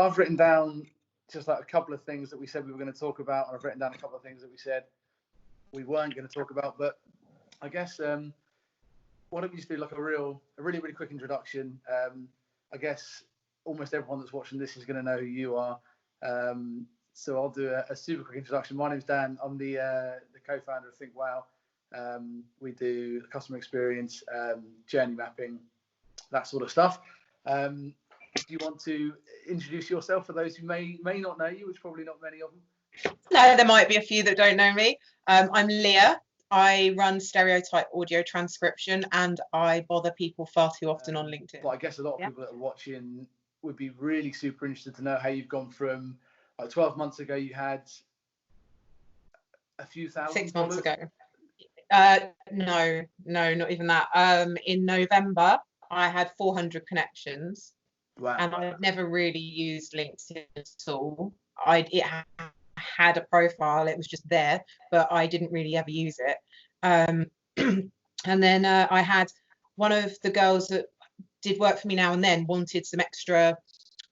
I've written down just like a couple of things that we said we were going to talk about, and I've written down a couple of things that we said we weren't going to talk about. But I guess why don't we just do like a really quick introduction? I guess almost everyone that's watching this is going to know who you are. So I'll do a super quick introduction. My name's Dan. I'm the co-founder of Think Wow. We do customer experience, journey mapping, that sort of stuff. Do you want to introduce yourself for those who may not know you, which probably not many of them? No, there might be a few that don't know me. I'm Leah. I run Stereotype Audio Transcription, and I bother people far too often on LinkedIn. But I guess a lot of people that are watching would be really super interested to know how you've gone from, like 12 months ago, you had a few thousand 6 months followers? ago. No, not even that. In November, I had 400 connections. Wow. And I've never really used LinkedIn at all. It had a profile, it was just there, but I didn't really ever use it. And then I had one of the girls that did work for me now and then wanted some extra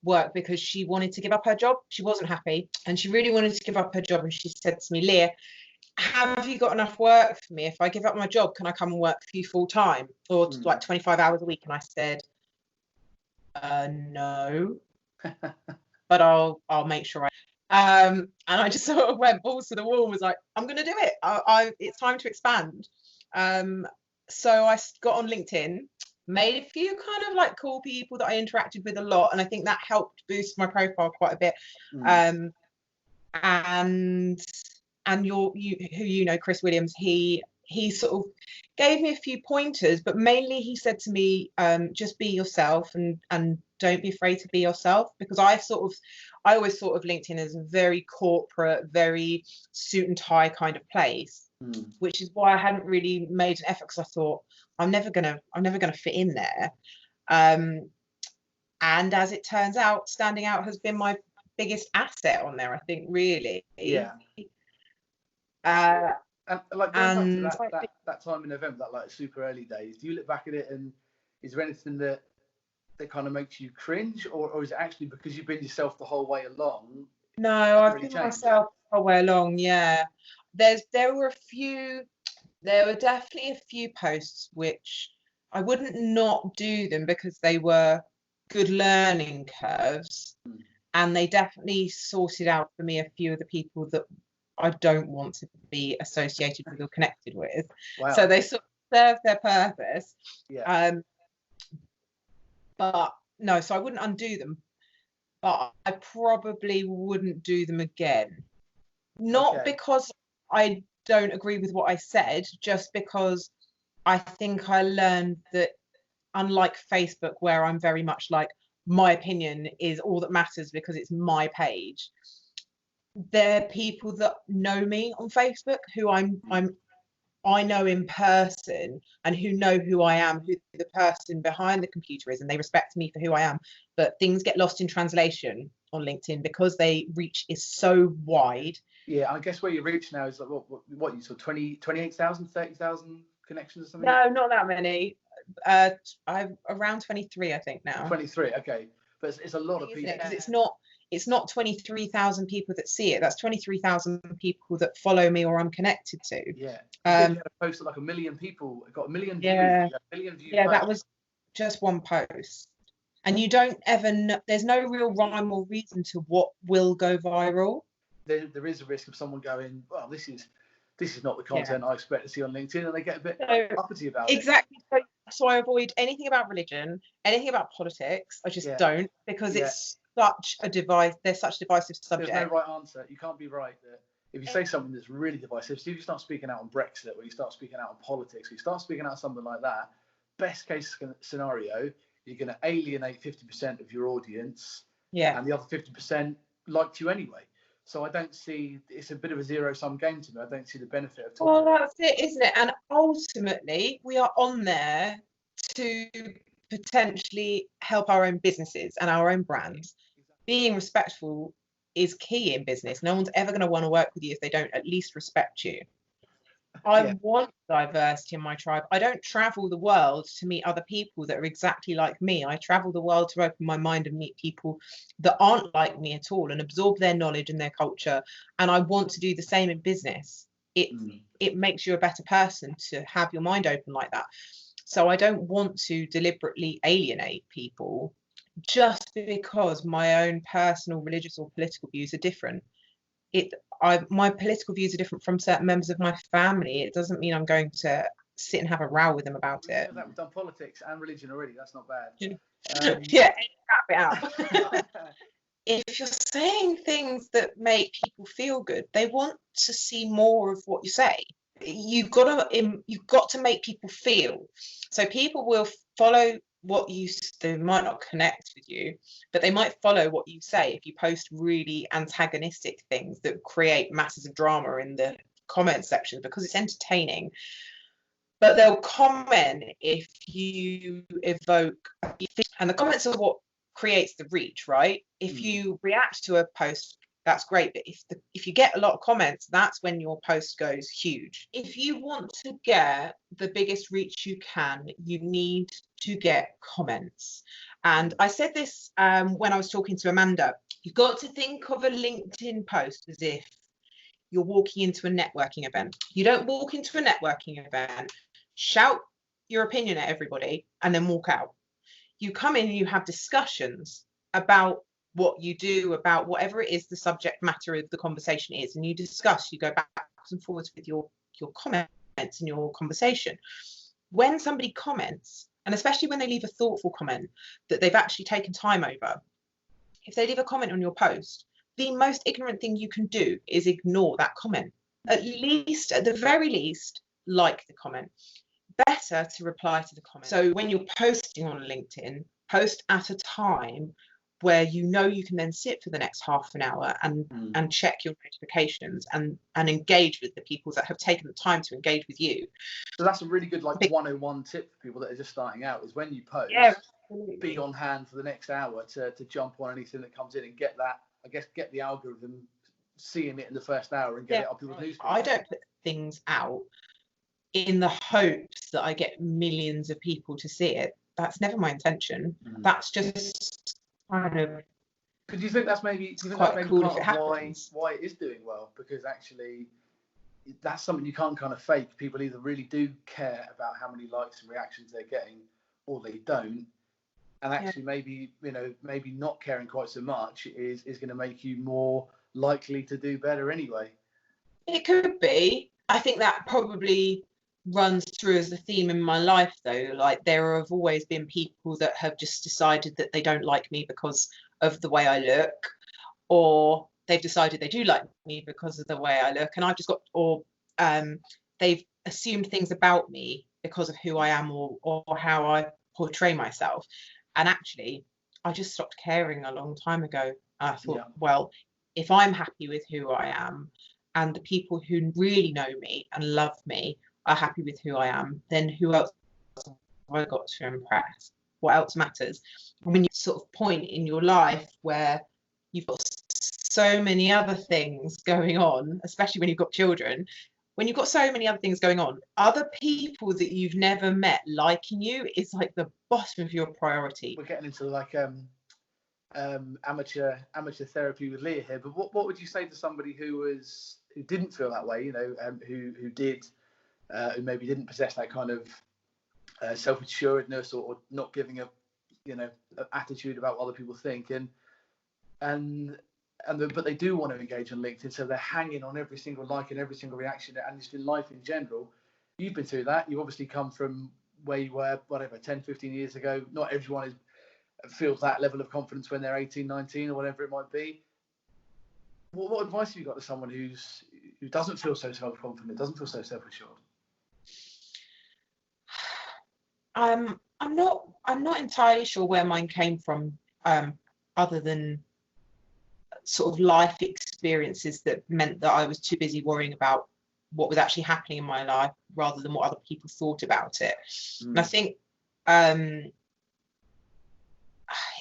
work because she wanted to give up her job. She wasn't happy and she really wanted to give up her job. And she said to me, Leah, have you got enough work for me? If I give up my job, can I come and work for you full time or like 25 hours a week? And I said, no, but I'll make sure and I just sort of went balls to the wall, was like, I'm gonna do it. It's time to expand. So I got on LinkedIn, made a few kind of like cool people that I interacted with a lot, and I think that helped boost my profile quite a bit. And you know, Chris Williams, he sort of gave me a few pointers, but mainly he said to me, just be yourself and don't be afraid to be yourself, because I always thought of LinkedIn as a very corporate, very suit and tie kind of place, which is why I hadn't really made an effort, because I thought I'm never gonna fit in there. And as it turns out, standing out has been my biggest asset on there, I think, really. Yeah. And like going back to that time in November, that like super early days, do you look back at it and is there anything that kind of makes you cringe, or is it actually because you've been yourself the whole way along? No, I've been myself the whole way along. Yeah, there were definitely a few posts which I wouldn't not do them because they were good learning curves, and they definitely sorted out for me a few of the people that I don't want to be associated with or connected with. Wow. So they sort of serve their purpose. Yeah. But no, so I wouldn't undo them, but I probably wouldn't do them again. Not because I don't agree with what I said, just because I think I learned that, unlike Facebook, where I'm very much like, my opinion is all that matters because it's my page, there are people that know me on Facebook who I know in person and who know who I am, who the person behind the computer is, and they respect me for who I am. But things get lost in translation on LinkedIn because they reach is so wide. Yeah, I guess where you reach now is like what you saw 28,000, 30,000 connections or something? No, not that many. I'm around 23, I think now. 23, okay. But it's a lot of people. Because it's not 23,000 people that see it. That's 23,000 people that follow me or I'm connected to. Yeah. You had a post of like 1 million people. It got 1 million views. Yeah. 1 million views. Yeah, that was just one post. And you don't ever know, there's no real rhyme or reason to what will go viral. There is a risk of someone going, well, this is not the content I expect to see on LinkedIn, and they get a bit uppity about it. Exactly. So I avoid anything about religion, anything about politics. I just don't, because it's such a there's such divisive subject. There's no right answer. You can't be right. If you say something that's really divisive, so if you start speaking out on Brexit, or you start speaking out on politics, or you start speaking out something like that, best case scenario, you're going to alienate 50% of your audience, and the other 50% liked you anyway. So I don't see, it's a bit of a zero-sum game to me. I don't see the benefit of talking. Well, that's it, isn't it? And ultimately, we are on there to potentially help our own businesses and our own brands. Being respectful is key in business. No one's ever going to want to work with you if they don't at least respect you. I want diversity in my tribe. I don't travel the world to meet other people that are exactly like me. I travel the world to open my mind and meet people that aren't like me at all and absorb their knowledge and their culture. And I want to do the same in business. It makes you a better person to have your mind open like that. So I don't want to deliberately alienate people just because my own personal, religious, or political views are different. My political views are different from certain members of my family. It doesn't mean I'm going to sit and have a row with them about it. We've done politics and religion already. That's not bad. Yeah, wrap it out. If you're saying things that make people feel good, they want to see more of what you say. You've got to make people feel. So people will follow what you. They might not connect with you, but they might follow what you say if you post really antagonistic things that create masses of drama in the comment section because it's entertaining. But they'll comment if you evoke, and the comments are what creates the reach, right? If you react to a post, that's great, but if you get a lot of comments, that's when your post goes huge. If you want to get the biggest reach you can, you need to get comments. And I said this when I was talking to Amanda. You've got to think of a LinkedIn post as if you're walking into a networking event. You don't walk into a networking event, shout your opinion at everybody, and then walk out. You come in and you have discussions about what you do, about whatever it is the subject matter of the conversation is, and you discuss, you go backwards and forwards with your comments and your conversation. When somebody comments, and especially when they leave a thoughtful comment that they've actually taken time over, if they leave a comment on your post, the most ignorant thing you can do is ignore that comment. At the very least, like the comment. Better to reply to the comment. So when you're posting on LinkedIn, post at a time where you know you can then sit for the next half an hour and check your notifications and engage with the people that have taken the time to engage with you. So that's a really good 101 tip for people that are just starting out, is when you post, be on hand for the next hour to jump on anything that comes in and get that, I guess, get the algorithm seeing it in the first hour and get it on people's newsfeed. I don't put things out in the hopes that I get millions of people to see it. That's never my intention. That's just kind of. Could you think that's maybe quite cool if it happens? Why it is doing well? Because actually, that's something you can't kind of fake. People either really do care about how many likes and reactions they're getting, or they don't. And actually, maybe not caring quite so much is going to make you more likely to do better anyway. It could be. I think that probably runs through as a theme in my life, though. Like, there have always been people that have just decided that they don't like me because of the way I look, or they've decided they do like me because of the way I look, and I've just got, or they've assumed things about me because of who I am or how I portray myself. And actually, I just stopped caring a long time ago. I thought, well, if I'm happy with who I am, and the people who really know me and love me are happy with who I am, then who else have I got to impress? What else matters? When you sort of point in your life where you've got so many other things going on, especially when you've got children, when you've got so many other things going on, other people that you've never met liking you is like the bottom of your priority. We're getting into like amateur therapy with Leah here, but what would you say to somebody who didn't feel that way, who maybe didn't possess that kind of self-assuredness or not giving a attitude about what other people think, but they do want to engage on LinkedIn, so they're hanging on every single like and every single reaction, and just in life in general. You've been through that. You've obviously come from where you were, 10, 15 years ago. Not everyone feels that level of confidence when they're 18, 19 or whatever it might be. What advice have you got to someone who doesn't feel so self-confident, doesn't feel so self-assured? I'm not entirely sure where mine came from, other than sort of life experiences that meant that I was too busy worrying about what was actually happening in my life rather than what other people thought about it. And I think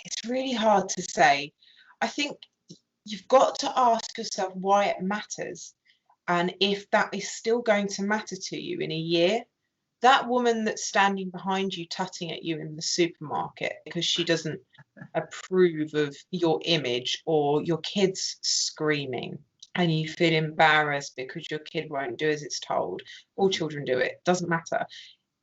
it's really hard to say. I think you've got to ask yourself why it matters. And if that is still going to matter to you in a year, that woman that's standing behind you tutting at you in the supermarket because she doesn't approve of your image, or your kids screaming and you feel embarrassed because your kid won't do as it's told. All children do it, doesn't matter.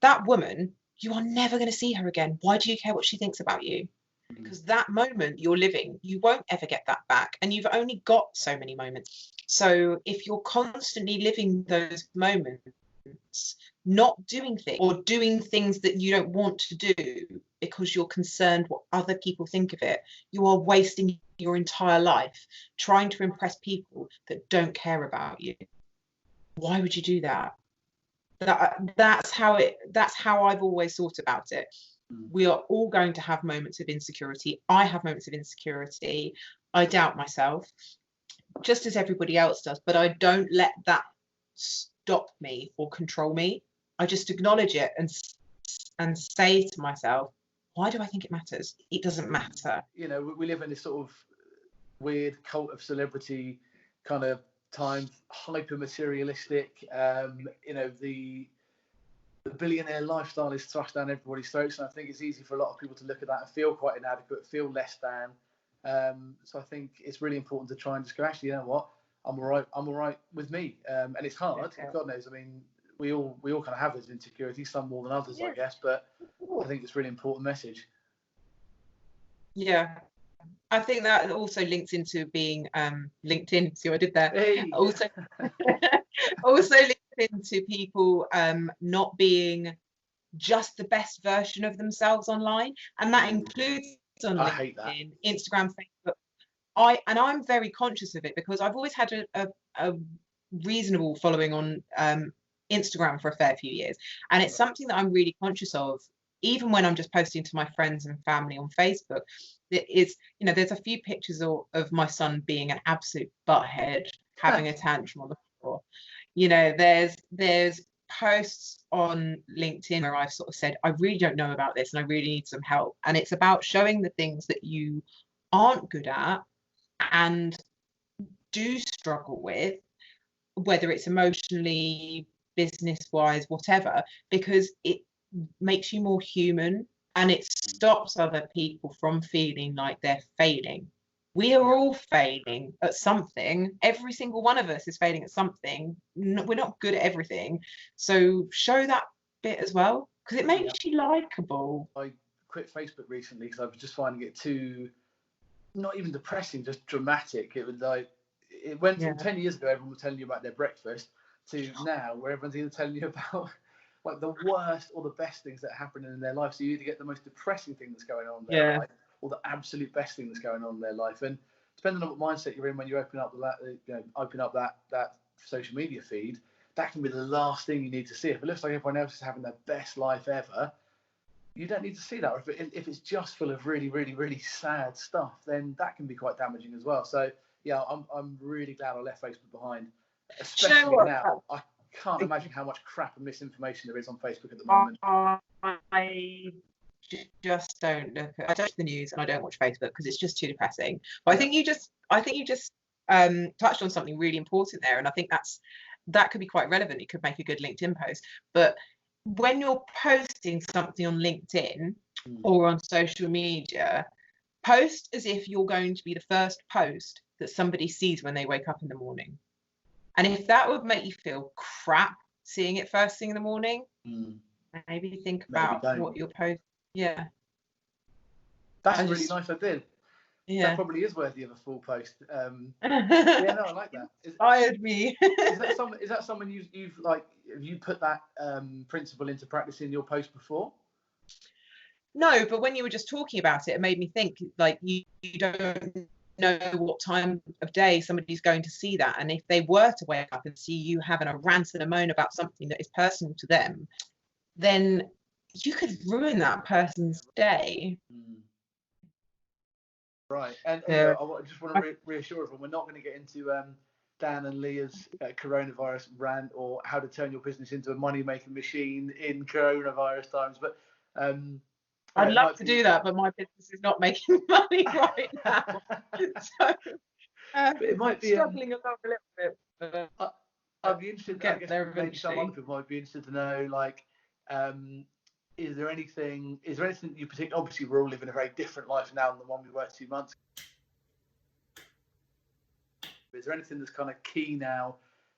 That woman, you are never going to see her again. Why do you care what she thinks about you? Because that moment you're living, you won't ever get that back, and you've only got so many moments. So if you're constantly living those moments, not doing things, or doing things that you don't want to do because you're concerned what other people think of it, you are wasting your entire life trying to impress people that don't care about you. Why would you do that? That's how I've always thought about it. We are all going to have moments of insecurity. I have moments of insecurity. I doubt myself, just as everybody else does, but I don't let that stop me or control me. I just acknowledge it and say to myself, why do I think it matters? It doesn't matter. You know, we live in this sort of weird cult of celebrity kind of time, hyper materialistic. You know, the billionaire lifestyle is thrust down everybody's throats, and I think it's easy for a lot of people to look at that and feel quite inadequate, feel less than. So I think it's really important to try and just go, actually, you know what, I'm all right with me. And it's hard. Yeah. God knows. I mean, we all kind of have those insecurities, some more than others, I guess. But I think it's a really important message. Yeah, I think that also links into being LinkedIn. See what I did there? Hey. Also, also links into people not being just the best version of themselves online, and that includes on LinkedIn, Instagram, Facebook. I'm very conscious of it because I've always had a reasonable following on Instagram for a fair few years, and it's something that I'm really conscious of, even when I'm just posting to my friends and family on Facebook. It's, you know, there's a few pictures of my son being an absolute butthead, having a tantrum on the floor. You know, there's posts on LinkedIn where I've sort of said, I really don't know about this and I really need some help. And it's about showing the things that you aren't good at and do struggle with, whether it's emotionally, business wise, whatever, because it makes you more human and it stops other people from feeling like they're failing. We are all failing at something. Every single one of us is failing at something. We're not good at everything. So show that bit as well, because it makes you likable. I quit Facebook recently because I was just finding it too, not even depressing, just dramatic. It was like, it went from 10 years ago, everyone was telling you about their breakfast, to now where everyone's either telling you about like the worst or the best things that happen in their life. So you either get the most depressing thing that's going on in their life, or the absolute best thing that's going on in their life. And depending on what mindset you're in when you open up that social media feed, that can be the last thing you need to see. If it looks like everyone else is having their best life ever, you don't need to see that. Or if it's just full of really, really, really sad stuff, then that can be quite damaging as well. So yeah, I'm really glad I left Facebook behind, especially now. I can't imagine how much crap and misinformation there is on Facebook at the moment. I just don't look at, I don't watch the news and I don't watch Facebook because it's just too depressing. But I think you just touched on something really important there, and I think that could be quite relevant. It could make a good LinkedIn post. But when you're posting something on LinkedIn or on social media, post as if you're going to be the first post that somebody sees when they wake up in the morning. And if that would make you feel crap seeing it first thing in the morning, maybe think about what you're posting. Yeah. That's a really nice idea. Yeah. That probably is worthy of a full post. Yeah, no, I like that. Inspired me. Is that something you've like, have you put that principle into practice in your post before? No, but when you were just talking about it, it made me think, like, you don't know what time of day somebody's going to see that, and if they were to wake up and see you having a rant and a moan about something that is personal to them, then you could ruin that person's day. Right. And I just want to reassure everyone, we're not going to get into Dan and Leah's coronavirus rant or how to turn your business into a money-making machine in coronavirus times, but I'd love to do that, but my business is not making money right now. So but it might be struggling along a little bit. I'd be interested. Get I guess there maybe some eventually. other people might be interested to know, like, is there anything you particularly? Obviously, we're all living a very different life now than the one we were 2 months ago. Is there anything that's kind of key now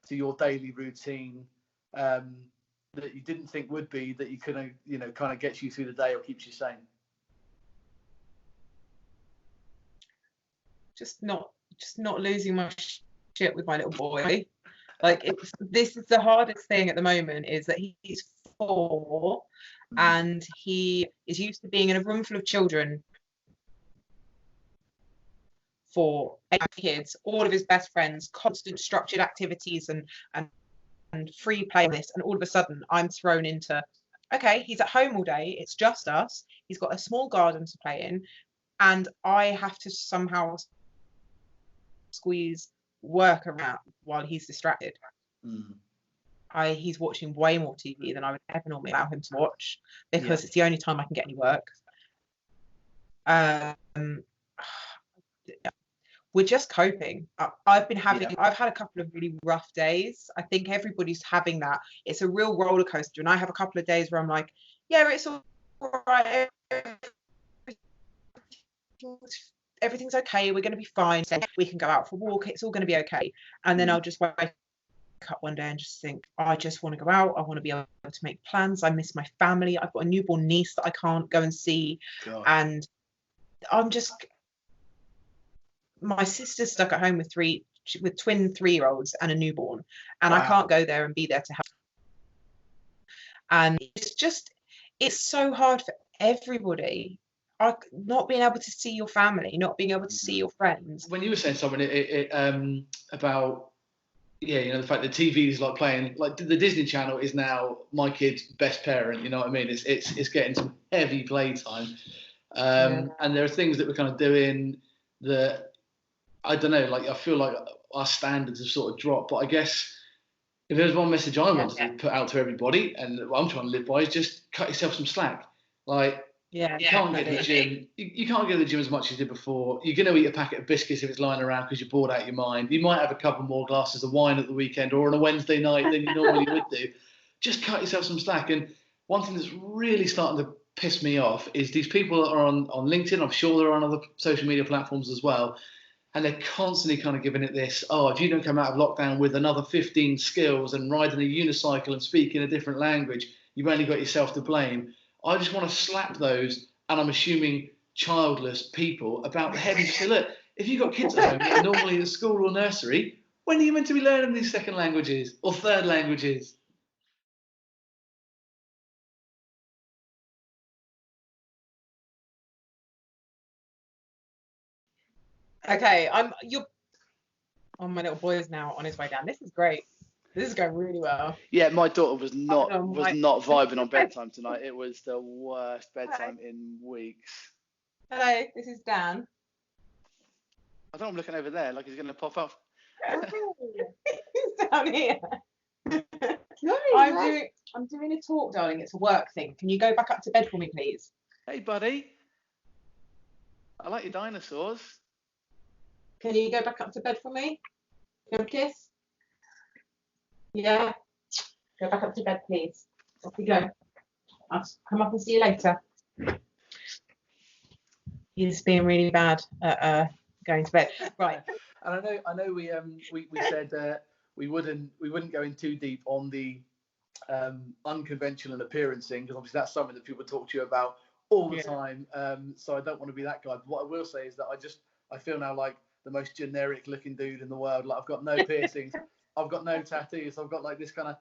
to your daily routine that you didn't think would be, that you could, kind of gets you through the day or keeps you sane? Just not losing my shit with my little boy. Like, this is the hardest thing at the moment, is that he's 4 and he is used to being in a room full of children for 8 kids, all of his best friends, constant structured activities and free play this, and all of a sudden I'm thrown into, okay, he's at home all day, it's just us, he's got a small garden to play in, and I have to somehow squeeze work around while he's distracted. He's watching way more TV than I would ever normally allow him to watch, because it's the only time I can get any work. We're just coping. I've had a couple of really rough days. I think everybody's having that. It's a real roller coaster, and I have a couple of days where I'm like, yeah, it's all right, everything's okay, we're going to be fine, we can go out for a walk, it's all going to be okay. And then I'll just wake up one day and just think, I just want to go out, I want to be able to make plans, I miss my family, I've got a newborn niece that I can't go and see. God. And I'm just, my sister's stuck at home with twin 3-year-olds and a newborn, and wow. I can't go there and be there to help. And it's so hard for everybody, not being able to see your family, not being able to see your friends. When you were saying something about, the fact that TV is like playing, like the Disney Channel is now my kid's best parent, you know what I mean? It's getting some heavy playtime. And there are things that we're kind of doing that, I don't know, like I feel like our standards have sort of dropped. But I guess if there's one message I wanted to put out to everybody, and what I'm trying to live by, is just cut yourself some slack. Like, you can't get to the gym. You can't go to the gym as much as you did before. You're going to eat a packet of biscuits if it's lying around because you're bored out of your mind. You might have a couple more glasses of wine at the weekend or on a Wednesday night than you normally would do. Just cut yourself some slack. And one thing that's really starting to piss me off is these people that are on LinkedIn. I'm sure they're on other social media platforms as well. And they're constantly kind of giving it this, if you don't come out of lockdown with another 15 skills and riding a unicycle and speaking a different language, you've only got yourself to blame. I just want to slap those, and I'm assuming childless people, about the head and say, look, if you've got kids at home that are normally at school or nursery, when are you meant to be learning these second languages or third languages? Okay, my little boy is now on his way down. This is great. This is going really well. Yeah, my daughter was not vibing on bedtime tonight. It was the worst bedtime in weeks. Hello, this is Dan. I thought I'm looking over there, like he's going to pop up. He's down here. I'm doing a talk, darling. It's a work thing. Can you go back up to bed for me, please? Hey, buddy. I like your dinosaurs. Can you go back up to bed for me? Give a kiss? Yeah. Go back up to bed, please. Off you go. I'll come up and see you later. He's being really bad at going to bed. Right. And I know we said we wouldn't go in too deep on the unconventional and appearance thing, because obviously that's something that people talk to you about all the time. So I don't want to be that guy. But what I will say is that I feel now like the most generic looking dude in the world. Like, I've got no piercings, I've got no tattoos, I've got like this kind of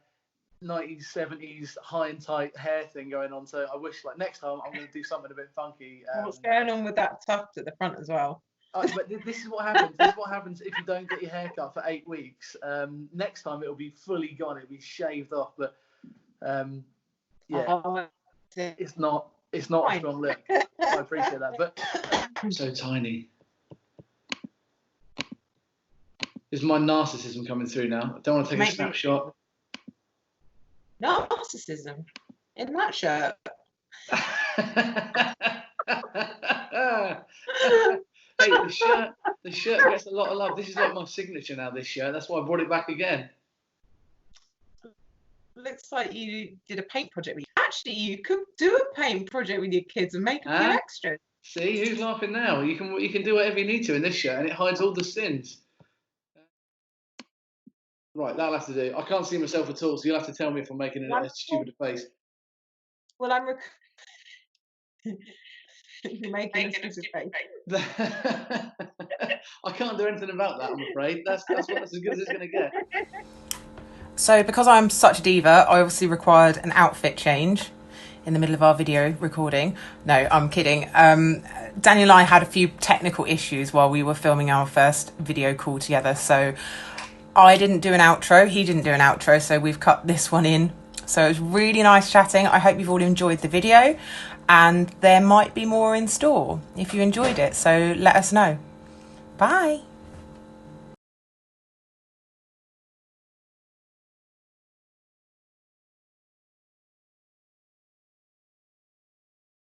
90s 70s high and tight hair thing going on. So I wish, like, next time I'm going to do something a bit funky. What's going on with that tuft at the front as well? But this is what happens. This is what happens if you don't get your hair cut for 8 weeks. Next time it'll be fully gone. It'll be shaved off. But it's not a strong look. I appreciate that. But so tiny. Is my narcissism coming through now? I don't want to take a snapshot. Narcissism in that shirt. Hey, the shirt gets a lot of love. This is like my signature now, this shirt. That's why I brought it back again. looks like you did a paint project. Actually, you could do a paint project with your kids and make a few extras. See, who's laughing now? You can do whatever you need to in this shirt, and it hides all the sins. Right, that'll have to do. I can't see myself at all, so you'll have to tell me if I'm making a stupid face. Well, I'm you're making a stupid face. I can't do anything about that, I'm afraid. That's as good as it's going to get. So because I'm such a diva, I obviously required an outfit change in the middle of our video recording. No, I'm kidding. Daniel and I had a few technical issues while we were filming our first video call together. So I didn't do an outro, he didn't do an outro, so we've cut this one in. So it was really nice chatting. I hope you've all enjoyed the video, and there might be more in store if you enjoyed it. So let us know. Bye.